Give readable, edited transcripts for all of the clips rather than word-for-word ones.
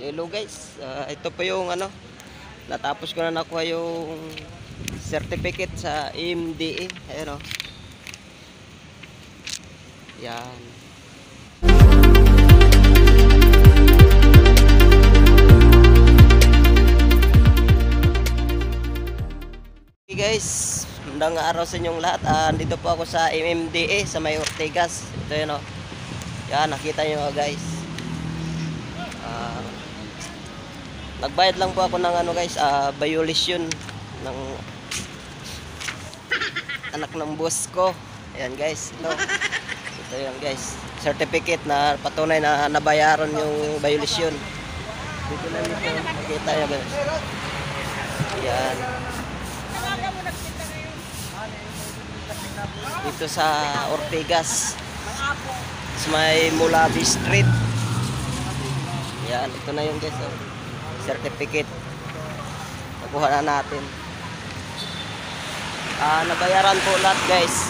Hello guys, ito po yung natapos ko na nakuha yung certificate sa EMDA. Ayan o. Yan. Okay guys, magandang araw sa inyong lahat. Dito po ako sa MMDA sa May Ortigas. Ito yun o. Yan, nakita nyo guys. Nagbayad lang po ako ng guys, violation ng anak ng boss ko. Ayan guys, ito yan guys, certificate na patunay na nabayaran yung violation. Dito lang ito, makita nyo guys. Ayan. Dito sa Ortigas, sa may Mulabi Street. Ayan, ito na yung guys, certificate. Nakuha na natin. Nabayaran po lahat guys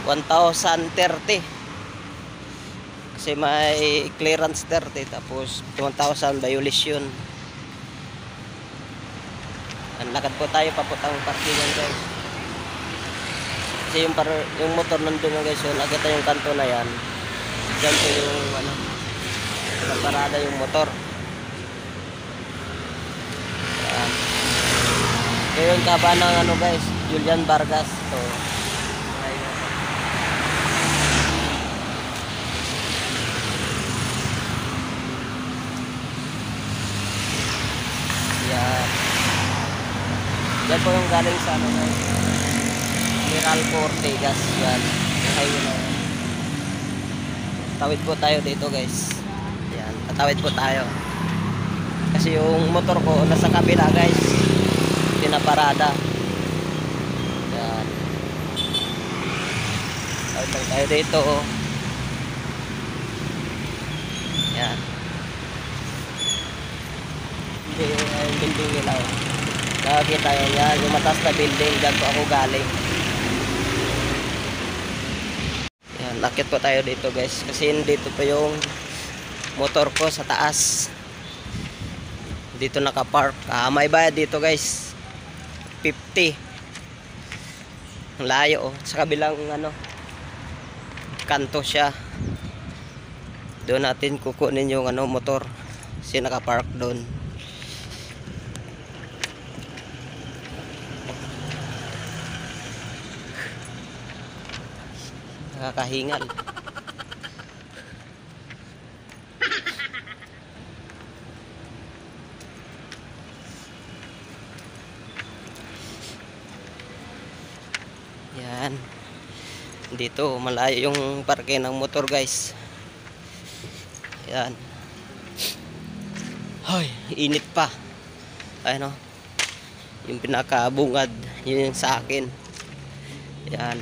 1,030 kasi may clearance 30 tapos 1,000 violation. Lakad po tayo papuntang parkingan guys kasi yung motor nandun na guys yun. Nakita yung kanto na yan, dyan po yung nagparada yung motor. Ngayon kaba ng guys, Julian Vargas. So, yan. Yan po yung galing sa Meralco Ortigas. Yan. Highway na. Tawid po tayo dito guys. Yan, tatawid po tayo. Kasi yung motor ko nasa kabila guys, pinaparada. Yan. Tawid tayo dito. Yan. Hindi yung building nila. Nakakita yan, yung mataas na building. Diyan po ako galing. Yan, nakit po tayo dito guys. Kasi dito po yung motor ko sa taas. Dito nakapark. May bayad dito guys, 50. Ang layo sa kabilang kanto siya. Doon natin kukunin yung motor kasi nakapark doon. Nakakahingal. Yan. Dito malayo yung parke ng motor guys. Yan. Hoy, init pa. Ayun yung pinakabungad yun sa akin. Yan.